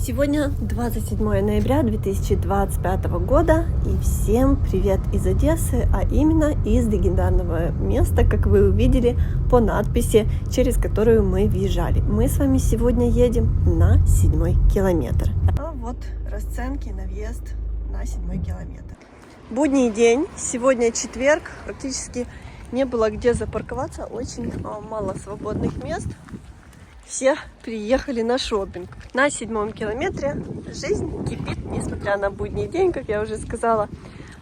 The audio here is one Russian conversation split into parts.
Сегодня 27 ноября 2025 года, и всем привет из Одессы, а именно из легендарного места, как вы увидели по надписи, через которую мы въезжали. Мы с вами сегодня едем на 7-й километр. А вот расценки на въезд на 7-й километр. Будний день, сегодня четверг, практически не было где запарковаться, очень мало свободных мест. Все приехали на шопинг. На 7-м километре жизнь кипит, несмотря на будний день, как я уже сказала.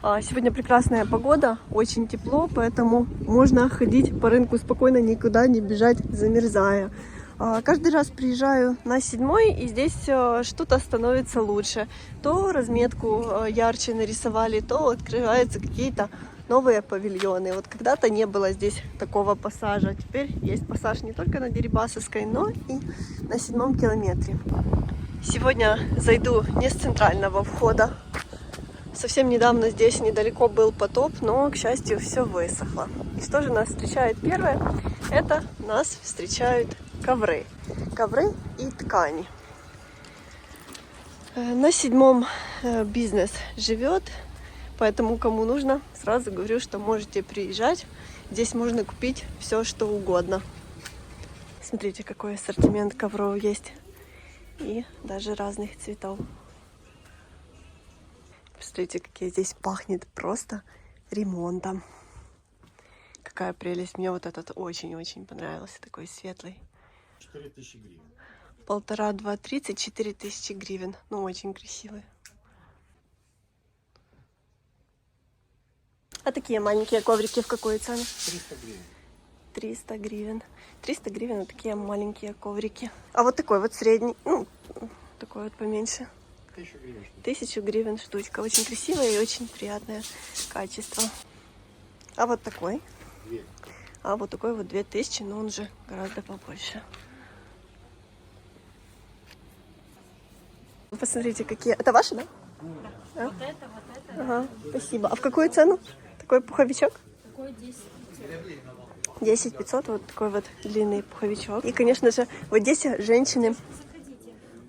Сегодня прекрасная погода, очень тепло, поэтому можно ходить по рынку спокойно, никуда не бежать, замерзая. Каждый раз приезжаю на 7-й, и здесь что-то становится лучше. То разметку ярче нарисовали, то открываются какие-то новые павильоны. Вот когда-то не было здесь такого пассажа. Теперь есть пассаж не только на Дерибасовской, но и на 7-м километре. Сегодня зайду не с центрального входа. Совсем недавно здесь недалеко был потоп, но, к счастью, все высохло. И что же нас встречает первое? Это нас встречают ковры. Ковры и ткани. На 7-м бизнес живет. Поэтому, кому нужно, сразу говорю, что можете приезжать. Здесь можно купить все, что угодно. Смотрите, какой ассортимент ковров есть. И даже разных цветов. Посмотрите, какие здесь пахнет просто ремонтом. Какая прелесть. Мне вот этот очень-очень понравился. Такой светлый. 4000 гривен. 1,5, 2, 30, 4000 гривен. Ну, очень красивый. А такие маленькие коврики в какую цену? 300 гривен. 300 гривен. 300 гривен вот такие маленькие коврики. А вот такой вот средний, ну, такой вот поменьше. 1000 гривен. 1000 гривен штучка. Очень красивое и очень приятное качество. А вот такой? 2. А вот такой вот 2000, но он же гораздо побольше. Посмотрите, какие... Это ваши, да? Да. Вот это. Ага, спасибо. А в какую цену? Такой пуховичок? Такой 10 500. 10 500, вот такой вот длинный пуховичок. И, конечно же, в Одессе женщины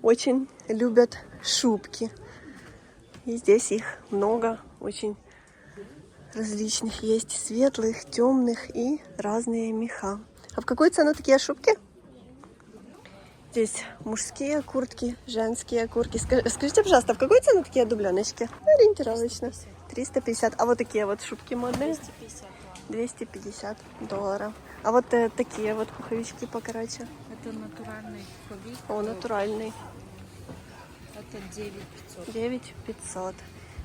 очень любят шубки. И здесь их много, очень различных есть, светлых, темных и разные меха. А в какую цену такие шубки? Здесь мужские куртки, женские куртки. Скажите, пожалуйста, в какую цену такие дубленочки? Ориентировочно. 350. А вот такие вот шубки модные? 250 долларов. А вот такие вот пуховички покороче. Это натуральный пуховик. О, натуральный. Это 9500. 9500.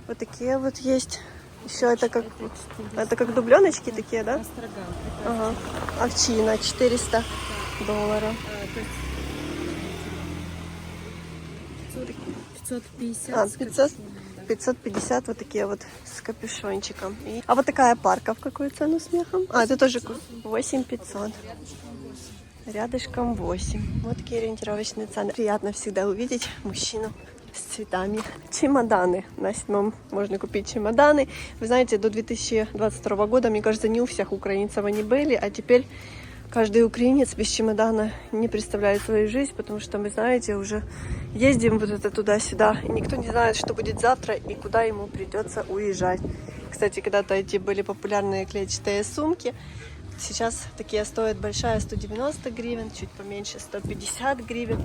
Вот такие вот есть. Еще это как дубленочки такие, да? Астраган. Ага. Овчина 400 долларов. 550. 550 вот такие вот с капюшончиком. А вот такая парка в какую цену с мехом? А, это тоже 8500. Рядышком 8. Вот такие ориентировочные цены. Приятно всегда увидеть мужчину с цветами. Чемоданы. На 7-м можно купить чемоданы. Вы знаете, до 2022 года, мне кажется, не у всех украинцев они были, а теперь каждый украинец без чемодана не представляет свою жизнь, потому что мы, знаете, уже ездим вот это туда-сюда, и никто не знает, что будет завтра и куда ему придется уезжать. Кстати, когда-то эти были популярные клетчатые сумки. Сейчас такие стоят: большая 190 гривен, чуть поменьше 150 гривен,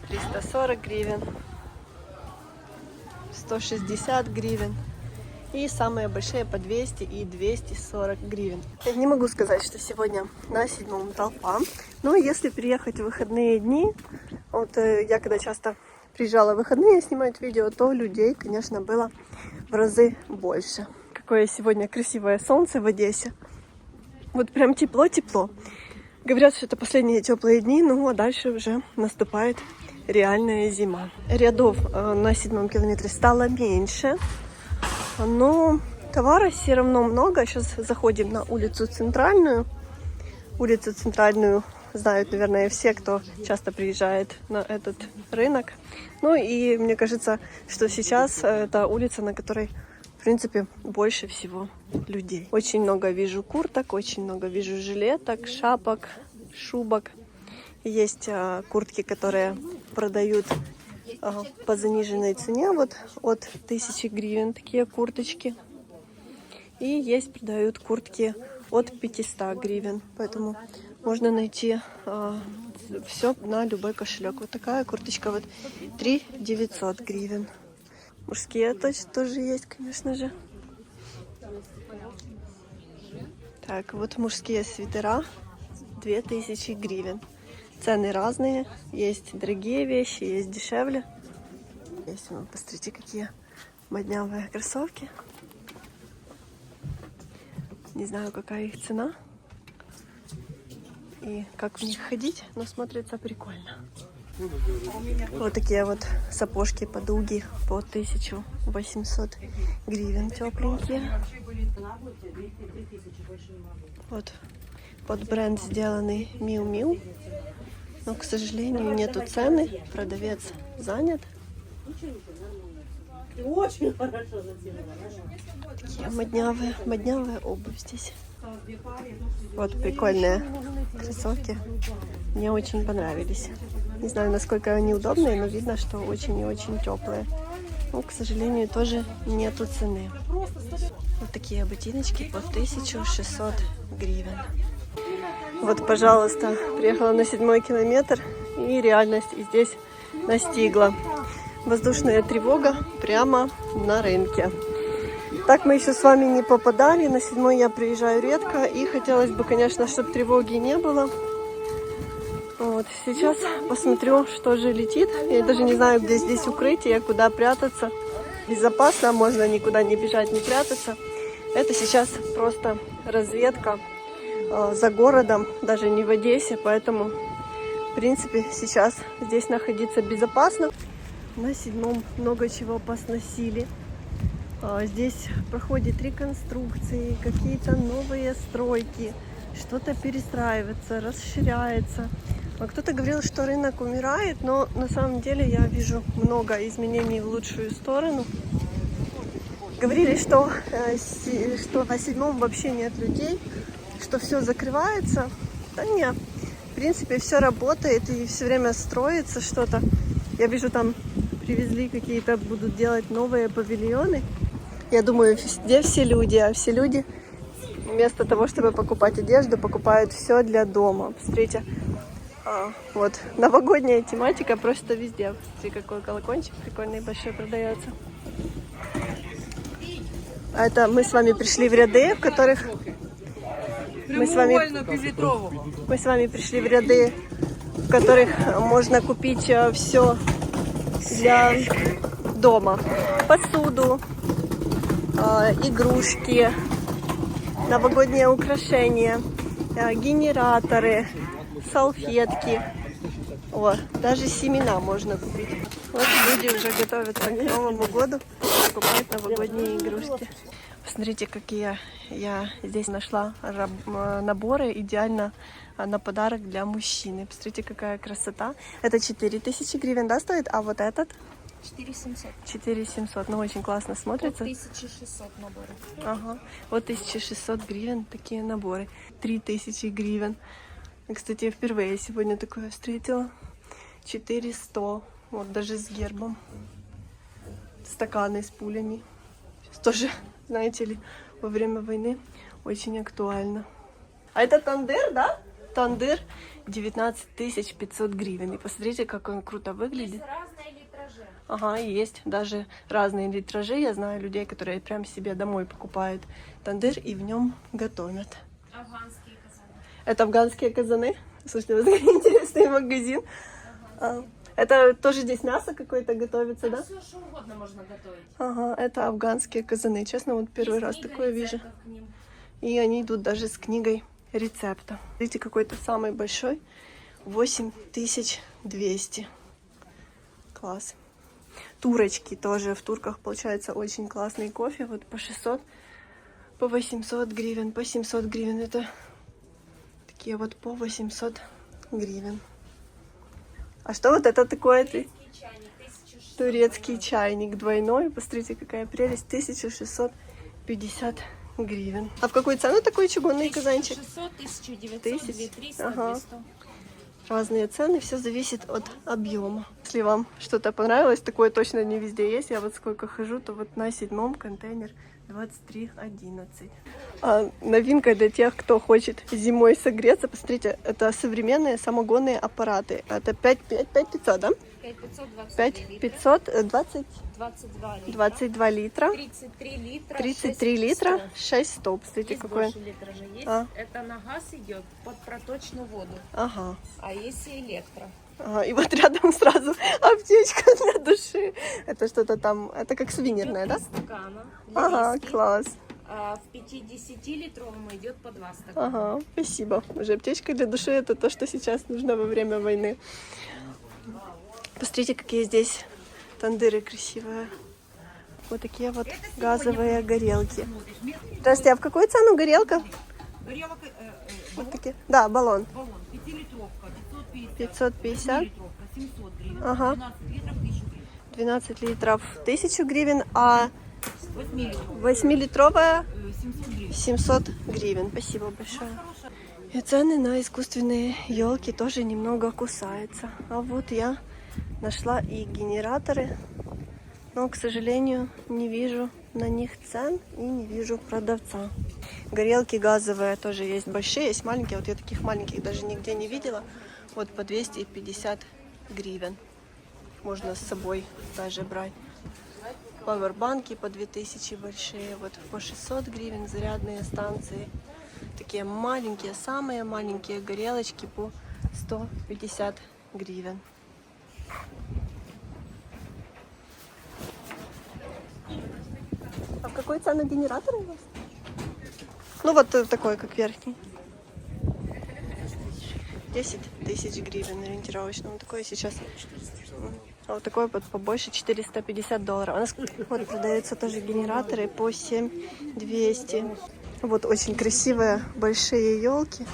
340 гривен, 160 гривен. И самые большие по 200 и 240 гривен. Я не могу сказать, что сегодня на 7-м толпа. Но если приехать в выходные дни, вот я когда часто приезжала в выходные снимать видео, то людей, конечно, было в разы больше. Какое сегодня красивое солнце в Одессе. Вот прям тепло-тепло. Говорят, что это последние теплые дни, ну а дальше уже наступает реальная зима. Рядов на 7-м километре стало меньше. Но товара все равно много. Сейчас заходим на улицу Центральную. Улицу Центральную знают, наверное, все, кто часто приезжает на этот рынок. Ну и мне кажется, что сейчас это улица, на которой, в принципе, больше всего людей. Очень много вижу курток, очень много вижу жилеток, шапок, шубок. Есть куртки, которые продают по заниженной цене, вот от 1000 гривен такие курточки. И есть, продают куртки от 500 гривен, поэтому можно найти все на любой кошелек. Вот такая курточка вот 3 900 гривен. Мужские тоже есть, конечно же. Так, вот мужские свитера 2000 гривен. Цены разные, есть дорогие вещи, есть дешевле. Есть, посмотрите, какие моднявые кроссовки. Не знаю, какая их цена и как в них ходить, но смотрится прикольно. Вот такие вот сапожки подуги по 1800 гривен, тепленькие. Вот под бренд сделанный Miu Miu. Но, к сожалению, нету цены, продавец занят. Очень хорошо Такие моднявая обувь здесь. Вот прикольные кроссовки. Мне очень понравились. Не знаю, насколько они удобные, но видно, что очень и очень теплые. Но, к сожалению, тоже нету цены. Вот такие ботиночки по 1600 гривен. Вот, пожалуйста, приехала на 7-й километр, и реальность и здесь настигла. Воздушная тревога прямо на рынке. Так мы еще с вами не попадали. На 7-й я приезжаю редко, и хотелось бы, конечно, чтобы тревоги не было. Вот, сейчас посмотрю, что же летит. Я даже не знаю, где здесь укрытие, куда прятаться. Безопасно, можно никуда не бежать, не прятаться. Это сейчас просто разведка за городом, даже не в Одессе, поэтому, в принципе, сейчас здесь находиться безопасно. На 7-м много чего посносили. Здесь проходят реконструкции, какие-то новые стройки, что-то перестраивается, расширяется. Кто-то говорил, что рынок умирает, но на самом деле я вижу много изменений в лучшую сторону. Говорили, что на 7-м вообще нет людей, что все закрывается. Да нет, в принципе, все работает и все время строится что-то. Я вижу, там привезли какие-то, будут делать новые павильоны. Я думаю, где все люди? А все люди вместо того, чтобы покупать одежду, покупают все для дома. Посмотрите, вот новогодняя тематика просто везде. Посмотрите, какой колокольчик прикольный, большой продается. А это мы с вами пришли в ряды, в которых... Мы с вами пришли в ряды, в которых можно купить все для дома. Посуду, игрушки, новогодние украшения, генераторы, салфетки. О, даже семена можно купить. Вот люди уже готовятся к Новому году, покупают новогодние игрушки. Посмотрите, какие я здесь нашла наборы идеально на подарок для мужчины. Посмотрите, какая красота. Это 4000 гривен, да, стоит? А вот этот? 4700. 4700. Ну, очень классно смотрится. 1600 наборы. Ага. Вот 1600 гривен такие наборы. 3000 гривен. Кстати, я впервые сегодня такое встретила. 400. Вот даже с гербом. Стаканы с пулями. Сейчас тоже, знаете ли, во время войны очень актуально. А это тандыр, да? Тандыр 19 500 гривен. И посмотрите, как он круто выглядит. Есть разные литражи. Ага, есть даже разные литражи. Я знаю людей, которые прям себе домой покупают тандыр и в нем готовят. Афганские казаны. Это афганские казаны? Слушайте, вот такой интересный магазин. Это тоже здесь мясо какое-то готовится, да? Все, что угодно можно готовить. Ага, это афганские казаны. Честно, вот первый раз такое вижу. И они идут даже с книгой рецепта. Видите, какой-то самый большой. 8200. Класс. Турочки тоже. В турках получается очень классный кофе. Вот по 600, по 800 гривен, по 700 гривен. Это такие вот по 800 гривен. А что вот это такое? Турецкий чайник двойной. Посмотрите, какая прелесть. 1650 гривен. А в какую цену такой чугунный казанчик? 600, 1900, 1000. 2300, Ага. 200. разные цены, все зависит от объема. Если вам что-то понравилось, такое точно не везде есть. Я вот сколько хожу, то вот на 7-м контейнер 23,11. А новинка для тех, кто хочет зимой согреться. Посмотрите, это современные самогонные аппараты. Это 5500, да? 5500, 22 литра. 33 литра. 33 литра, 6 стоп. Смотрите, Есть какой. больше литра же есть. А. Это на газ идет под проточную воду. Ага. А есть и электро. Ага. И вот рядом сразу аптечка для души. Это что-то там, это как сувенирное, да? Идет из стакана для Ага, виски. класс. А в 50-литровом идет по 2 стакана. Ага, спасибо. Уже аптечка для души — это то, что сейчас нужно во время войны. Посмотрите, какие здесь тандыры красивые. Вот такие вот газовые горелки. Здравствуйте, а в какую цену горелка? Горелок, Вот такие. Да, баллон. баллон, 5-литровка, 550. 500, 700 гривен, Ага. 12 12 литров 1000 гривен, литров 1000 гривен, а 8-литровка 8-литровая 700 гривен. 700 гривен. Спасибо большое. И цены на искусственные елки тоже немного кусаются. А вот я нашла и генераторы, но, к сожалению, не вижу на них цен и не вижу продавца. Горелки газовые тоже есть большие, есть маленькие. Вот я таких маленьких даже нигде не видела. Вот по 250 гривен. Можно с собой даже брать. Пауэрбанки по 2000 большие. Вот по 600 гривен зарядные станции. Такие маленькие, самые маленькие горелочки по 150 гривен. А в какой цену генератор у вас? Ну вот такой, как верхний. 10 тысяч гривен ориентировочно. Вот такой сейчас. А вот такой вот побольше, $450. У нас вот продаются тоже генераторы по 7200. Вот очень красивые большие елки.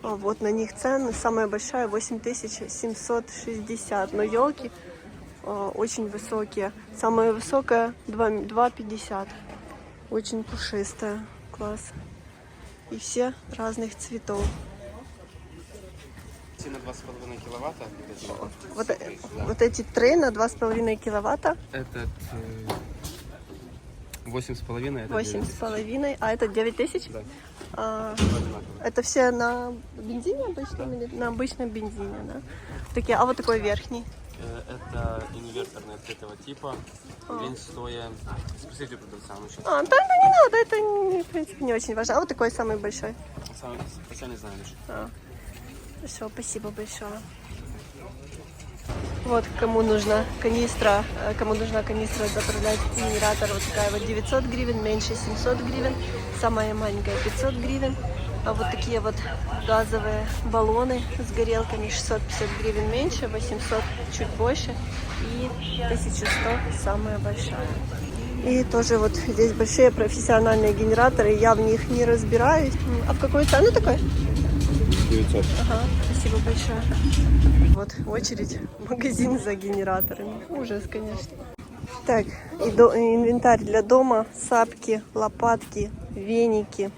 А вот на них цены. Самая большая 8760. Но елки очень высокие. Самая высокая 250. Очень пушистая. Класс. И все разных цветов. На 2,5 киловатта. Вот эти трей на 2,5 киловатта. Этот 8,5. 8,5. А это 9000? Да. Это все на бензине обычном или на обычном бензине, да? Такие, а вот такой верхний. Это инверторный от этого типа. День стоя. Спросите продавца, он сейчас. Да, ну не надо, это, в принципе, не очень важно. А вот такой самый большой. Хотя не знаю лишь. Хорошо, спасибо большое. Вот кому нужна канистра заправлять генератор, вот такая вот 900 гривен, меньше 700 гривен, самая маленькая 500 гривен. А вот такие вот газовые баллоны с горелками 650 гривен меньше, 800 чуть больше и 1100 самая большая. И тоже вот здесь большие профессиональные генераторы, я в них не разбираюсь. А в какую цену такой? 900. Ага, спасибо большое. Вот очередь в магазин за генераторами. Ужас, конечно. Так, инвентарь для дома, сапки, лопатки, веники.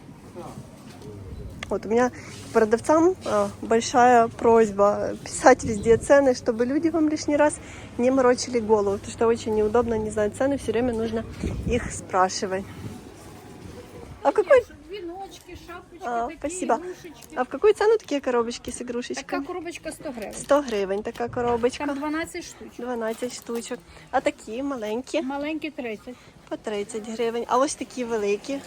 Вот у меня к продавцам большая просьба писать везде цены, чтобы люди вам лишний раз не морочили голову, потому что очень неудобно не знать цены, все время нужно их спрашивать. А в какой? Веночки, шапочки, такие, Спасибо. игрушечки. А в какую цену такие коробочки с игрушечками? Така коробочка 100 гривень. 100 гривень така коробочка. Там 12 штучок. 12 штучок. А такі маленькі Маленькі 30. по 30 гривень. А ось такі великі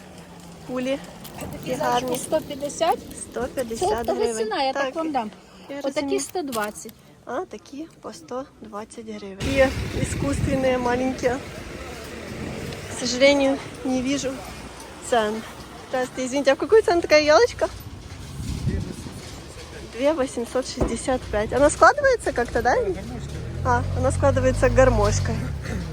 кулі і Такі гарні. залишку 150. 150 Це гривень. ціна, я так вам дам. я Отакі розумію. 120. А такі по 120 гривен. И искусственные маленькие. К сожалению, не вижу цен. Здравствуйте, извините, а в какую цену такая елочка? 2865. Она складывается как-то, да? А, она складывается гармошкой.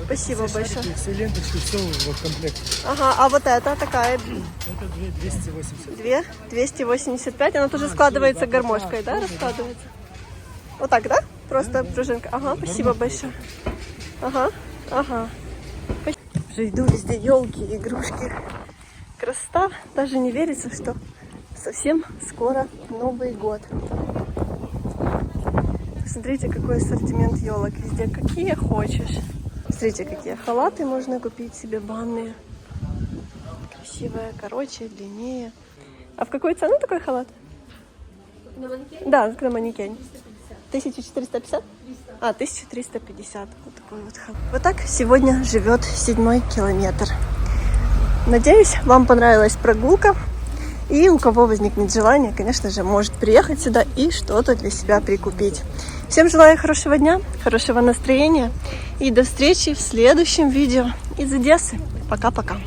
Спасибо большое. Все ленточки, все в комплекте. Ага, а вот эта такая Это 280. 285, она тоже складывается гармошкой, да, раскладывается? Вот так, да? Просто пружинка. Ага, спасибо большое. Ага, ага. Уже иду везде елки, игрушки. Красота. Даже не верится, что совсем скоро Новый год. Смотрите, какой ассортимент елок везде, какие хочешь. Смотрите, какие халаты можно купить себе, банные. Красивые, короче, длиннее. А в какую цену такой халат? На манекене? Да, на манекене. 1450? А, 1350. Вот такой вот халат. Вот так сегодня живет 7-й километр. Надеюсь, вам понравилась прогулка. И у кого возникнет желание, конечно же, может приехать сюда и что-то для себя прикупить. Всем желаю хорошего дня, хорошего настроения. И до встречи в следующем видео из Одессы. Пока-пока.